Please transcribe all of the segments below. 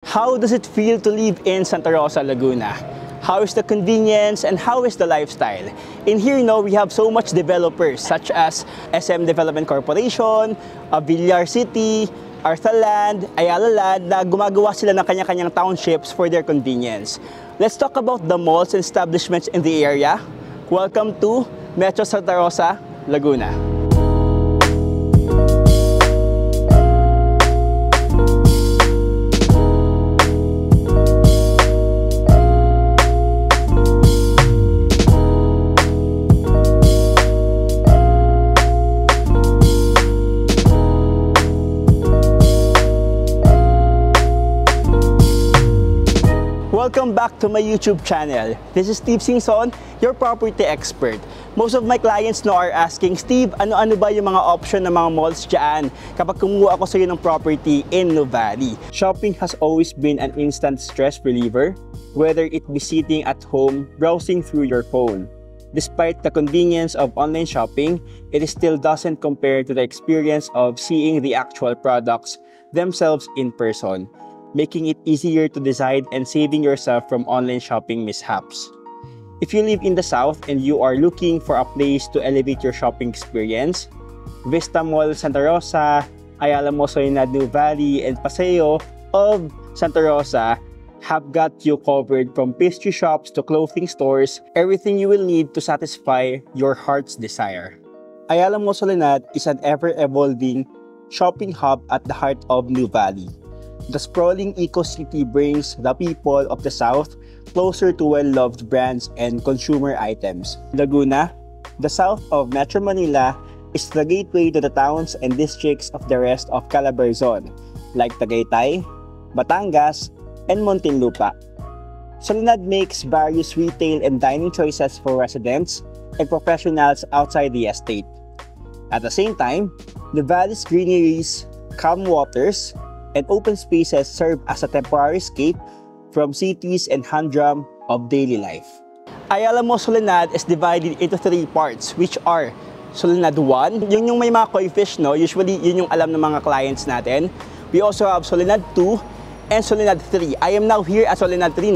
How does it feel to live in Santa Rosa, Laguna? How is the convenience and how is the lifestyle? In here, we have so much developers such as SM Development Corporation, Villar City, Arthaland, Ayala Land na gumagawa sila ng kanya-kanyang townships for their convenience. Let's talk about the malls and establishments in the area. Welcome to Metro Santa Rosa, Laguna. Welcome back to my YouTube channel. This is Steve Singson, your property expert. Most of my clients are asking, Steve, ano-ano ba yung mga option ng mga malls dyan kapag kumuha ako sa iyo ng property in Nuvali? Shopping has always been an instant stress reliever, whether it be sitting at home, browsing through your phone. Despite the convenience of online shopping, it still doesn't compare to the experience of seeing the actual products themselves in person, making it easier to decide and saving yourself from online shopping mishaps. If you live in the South and you are looking for a place to elevate your shopping experience, Vista Mall Santa Rosa, Ayala Mall Soledad Nuvali, and Paseo of Santa Rosa have got you covered from pastry shops to clothing stores, everything you will need to satisfy your heart's desire. Ayala Mall Soledad is an ever-evolving shopping hub at the heart of Nuvali. The sprawling eco-city brings the people of the South closer to well-loved brands and consumer items. Laguna, the south of Metro Manila, is the gateway to the towns and districts of the rest of Calabarzon, like Tagaytay, Batangas, and Muntinlupa. Soledad makes various retail and dining choices for residents and professionals outside the estate. At the same time, the valley's greeneries, calm waters, and open spaces serve as a temporary escape from cities and humdrum of daily life. Ayala Mall Soledad is divided into three parts, which are Soledad 1, yun yung may mga koi fish, usually yun yung alam ng mga clients natin. We also have Soledad 2 and Soledad 3. I am now here at Soledad 3,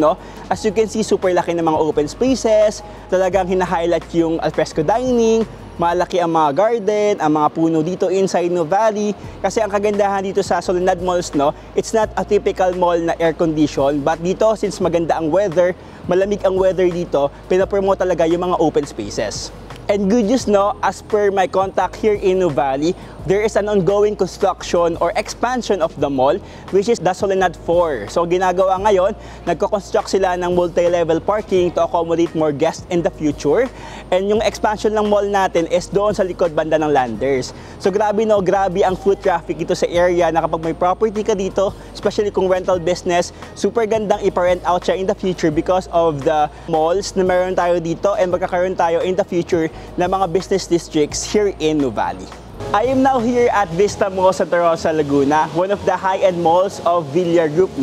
As you can see, super laki ng mga open spaces, talagang hina-highlight yung alfresco dining, malaki ang mga garden, ang mga puno dito inside Nuvali. Kasi ang kagandahan dito sa Soledad Malls, it's not a typical mall na air condition. But dito, since maganda ang weather, malamig ang weather dito, pinapromote talaga yung mga open spaces. And good news, as per my contact here in Nuvali, there is an ongoing construction or expansion of the mall, which is the Soledad 4. So ginagawa ngayon, nagko-construct sila ng multi-level parking to accommodate more guests in the future. And yung expansion ng mall natin is doon sa likod banda ng Landers. So grabe grabe ang foot traffic dito sa area na kapag may property ka dito, especially kung rental business, super gandang ipa-rent out siya in the future because of the malls na meron tayo dito and magkakaroon tayo in the future na mga business districts here in Nuvali. I am now here at Vista Mall Santa Rosa, Laguna, one of the high-end malls of Villar Group,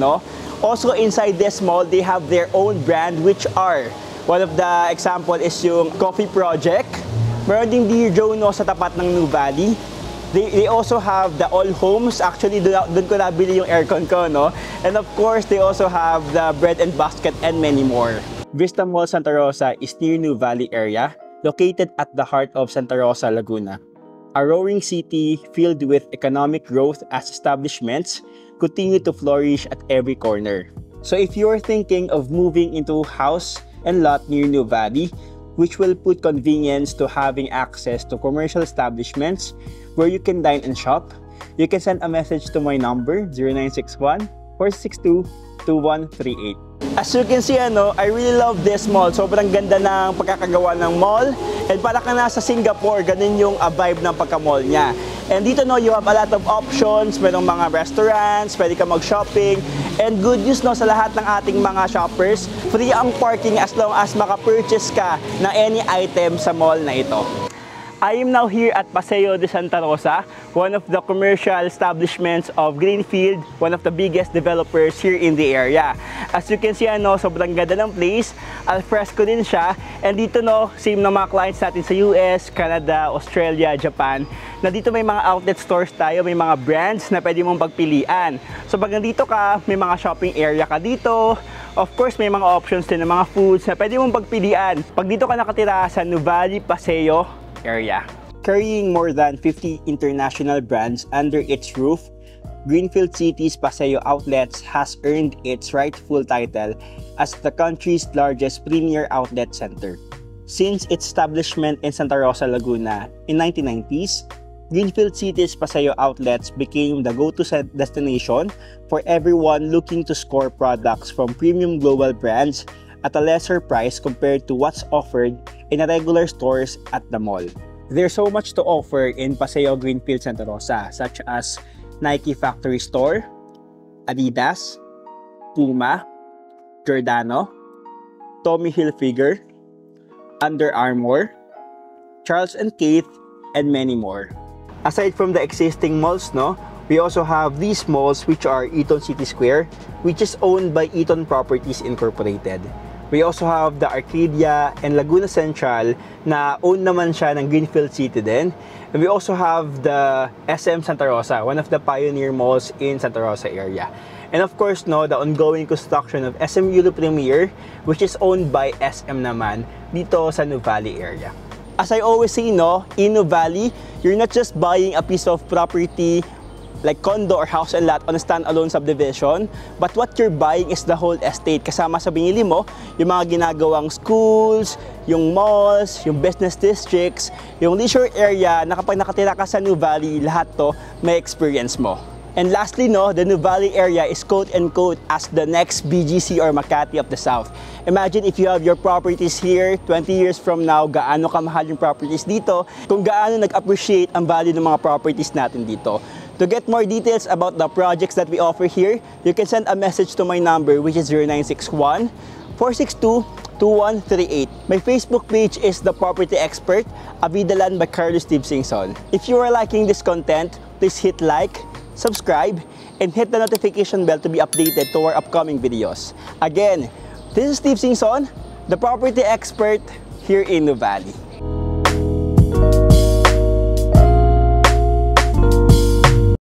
Also inside this mall, they have their own brand, which are, one of the example is yung Coffee Project. Meron ding Dear Joe, sa tapat ng Nuvali. They also have the All Homes. Actually, doon ko nabili yung aircon ko, And of course, they also have the Bread and Basket and many more. Vista Mall Santa Rosa is near Nuvali area, located at the heart of Santa Rosa, Laguna. A roaring city filled with economic growth as establishments continue to flourish at every corner. So if you're thinking of moving into a house and lot near Nuvali, which will put convenience to having access to commercial establishments where you can dine and shop, you can send a message to my number 0961 462 2138. As you can see, I really love this mall. Sobrang ganda ng pagkakagawa ng mall. And para ka nasa Singapore, ganun yung vibe ng pagka-mall niya. And dito, you have a lot of options. Merong mga restaurants, pwede ka mag-shopping. And good news, sa lahat ng ating mga shoppers, free ang parking as long as maka-purchase ka ng any item sa mall na ito. I am now here at Paseo de Santa Rosa, one of the commercial establishments of Greenfield, one of the biggest developers here in the area. As you can see, sobrang ganda ng place. Alfresco din siya. And dito, same na mga clients natin sa US, Canada, Australia, Japan, na dito may mga outlet stores tayo, may mga brands na pwede mong pagpilian. So pag nandito ka, may mga shopping area ka dito. Of course, may mga options din ng mga foods na pwede mong pagpilian. Pag dito ka nakatira sa Nuvali, Paseo area. Carrying more than 50 international brands under its roof, Greenfield City's Paseo Outlets has earned its rightful title as the country's largest premier outlet center. Since its establishment in Santa Rosa, Laguna in 1990s, Greenfield City's Paseo Outlets became the go-to destination for everyone looking to score products from premium global brands at a lesser price compared to what's offered in the regular stores at the mall. There's so much to offer in Paseo Greenfield Santa Rosa, such as Nike Factory Store, Adidas, Puma, Giordano, Tommy Hilfiger, Under Armour, Charles & Keith, and many more. Aside from the existing malls, we also have these malls which are Eton City Square, which is owned by Eton Properties Incorporated. We also have the Arcadia and Laguna Central na owned naman siya ng Greenfield City din. And we also have the SM Santa Rosa, one of the pioneer malls in Santa Rosa area. And of course, the ongoing construction of SM Yulo Premier, which is owned by SM naman dito sa Nuvali area. As I always say, in Nuvali, you're not just buying a piece of property like condo or house and lot on a standalone subdivision, but what you're buying is the whole estate. Kasama sa binili mo, yung mga ginagawang schools, yung malls, yung business districts, yung leisure area na kapag nakatira ka sa Nuvali, lahat to may experience mo. And lastly, the Nuvali area is quote-unquote as the next BGC or Makati of the South. Imagine if you have your properties here, 20 years from now, gaano kamahal yung properties dito, kung gaano nag-appreciate ang value ng mga properties natin dito. To get more details about the projects that we offer here, you can send a message to my number, which is 0961-462-2138. My Facebook page is The Property Expert, Avidalan by Carlos Steve Singson. If you are liking this content, please hit like, subscribe, and hit the notification bell to be updated to our upcoming videos. Again, this is Steve Singson, The Property Expert here in Nuvali.